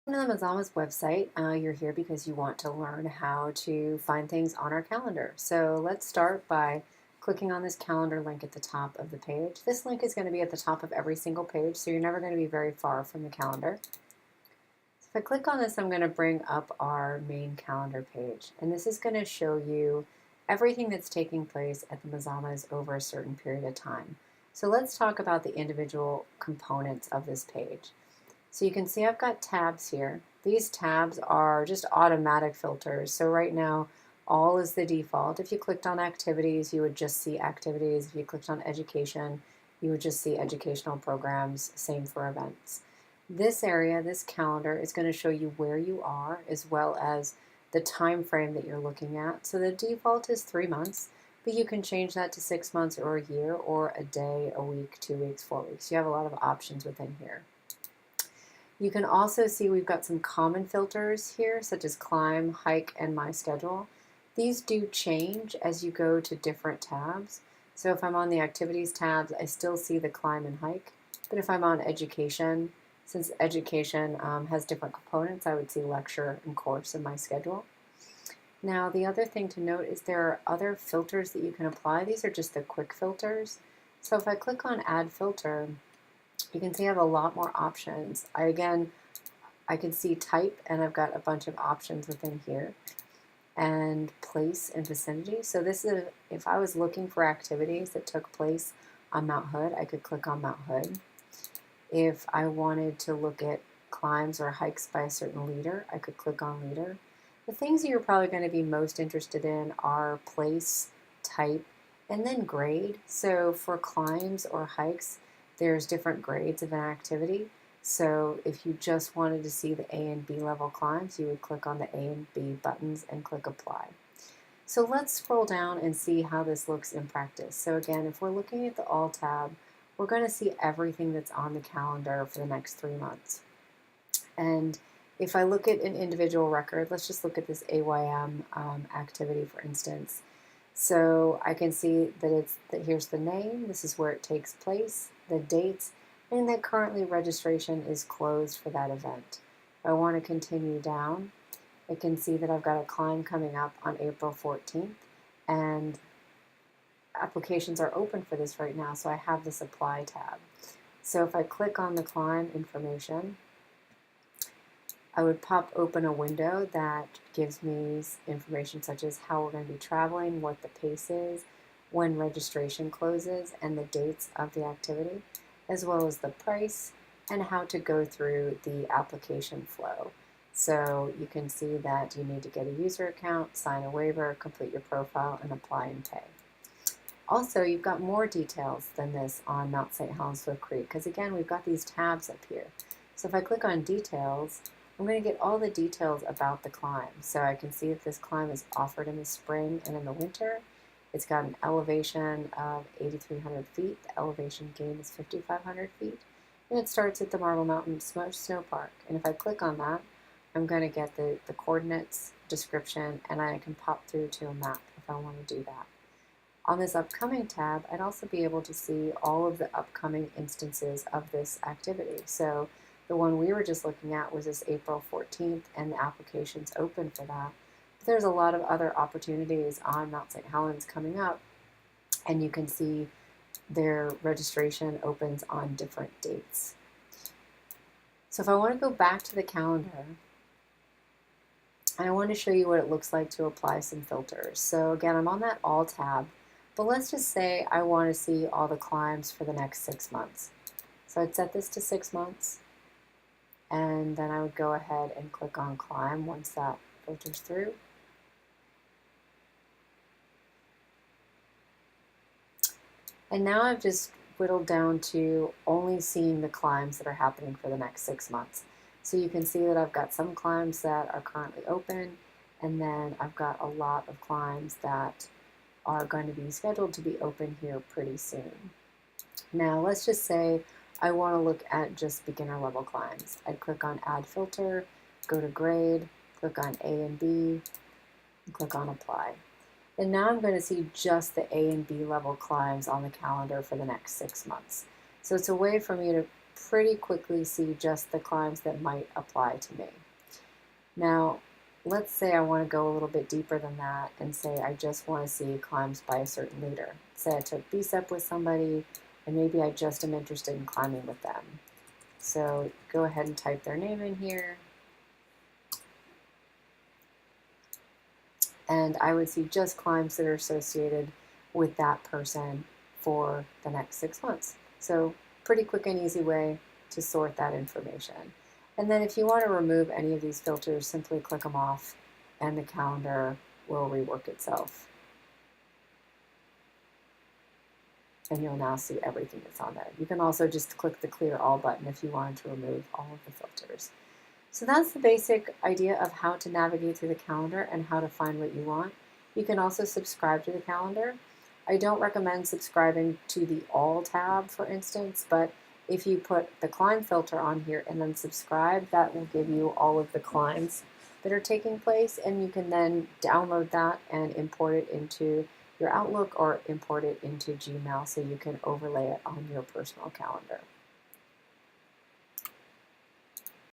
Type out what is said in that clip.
Welcome to the Mazama's website. You're here because you want to learn how to find things on our calendar. So let's start by clicking on this calendar link at the top of the page. This link is going to be at the top of every single page, so you're never going to be very far from the calendar. So if I click on this, I'm going to bring up our main calendar page, and this is going to show you everything that's taking place at the Mazamas over a certain period of time. So let's talk about the individual components of this page. So you can see I've got tabs here. These tabs are just automatic filters. So right now, all is the default. If you clicked on activities, you would just see activities. If you clicked on education, you would just see educational programs. Same for events. This area, this calendar, is going to show you where you are as well as the time frame that you're looking at. So the default is 3 months, but you can change that to 6 months or a year or a day, a week, 2 weeks, 4 weeks. You have a lot of options within here. You can also see we've got some common filters here, such as climb, hike, and my schedule. These do change as you go to different tabs. So if I'm on the activities tabs, I still see the climb and hike. But if I'm on education, since education has different components, I would see lecture and course in my schedule. Now, the other thing to note is there are other filters that you can apply. These are just the quick filters. So if I click on Add Filter, you can see I have a lot more options. I can see type, and I've got a bunch of options within here, and place and vicinity. So this is, if I was looking for activities that took place on Mount Hood, I could click on Mount Hood. If I wanted to look at climbs or hikes by a certain leader, I could click on leader. The things that you're probably going to be most interested in are place, type, and then grade. So for climbs or hikes, there's different grades of an activity. So if you just wanted to see the A and B level climbs, you would click on the A and B buttons and click apply. So let's scroll down and see how this looks in practice. So again, if we're looking at the All tab, we're going to see everything that's on the calendar for the next 3 months. And if I look at an individual record, let's just look at this AYM activity, for instance. So I can see that here's the name, this is where it takes place, the dates, and that currently registration is closed for that event. If I want to continue down, I can see that I've got a climb coming up on April 14th, and applications are open for this right now, so I have this apply tab. So if I click on the climb information, I would pop open a window that gives me information such as how we're going to be traveling, what the pace is, when registration closes, and the dates of the activity, as well as the price and how to go through the application flow. So you can see that you need to get a user account, sign a waiver, complete your profile, and apply and pay. Also, you've got more details than this on Mount St. Helens Swift Creek, because again, we've got these tabs up here. So if I click on details, I'm going to get all the details about the climb. So I can see if this climb is offered in the spring and in the winter. It's got an elevation of 8,300 feet. The elevation gain is 5,500 feet. And it starts at the Marble Mountain Snow Park. And if I click on that, I'm going to get the coordinates, description, and I can pop through to a map if I want to do that. On this upcoming tab, I'd also be able to see all of the upcoming instances of this activity. So the one we were just looking at was this April 14th, and the application's open for that. But there's a lot of other opportunities on Mount St. Helens coming up, and you can see their registration opens on different dates. So if I want to go back to the calendar, and I want to show you what it looks like to apply some filters. So again, I'm on that All tab, but let's just say I want to see all the climbs for the next 6 months. So I'd set this to 6 months, and then I would go ahead and click on climb once that filters through. And now I've just whittled down to only seeing the climbs that are happening for the next 6 months. So you can see that I've got some climbs that are currently open, and then I've got a lot of climbs that are going to be scheduled to be open here pretty soon. Now let's just say I want to look at just beginner level climbs. I'd click on Add Filter, go to Grade, click on A and B, and click on Apply. And now I'm going to see just the A and B level climbs on the calendar for the next 6 months. So it's a way for me to pretty quickly see just the climbs that might apply to me. Now, let's say I want to go a little bit deeper than that and say I just want to see climbs by a certain leader. Say I took BSEP with somebody and maybe I just am interested in climbing with them. So go ahead and type their name in here. And I would see just climbs that are associated with that person for the next 6 months. So pretty quick and easy way to sort that information. And then if you want to remove any of these filters, simply click them off and the calendar will rework itself. And you'll now see everything that's on there. You can also just click the clear all button if you wanted to remove all of the filters. So that's the basic idea of how to navigate through the calendar and how to find what you want. You can also subscribe to the calendar. I don't recommend subscribing to the All tab, for instance, but if you put the climb filter on here and then subscribe, that will give you all of the climbs that are taking place, and you can then download that and import it into your Outlook or import it into Gmail so you can overlay it on your personal calendar.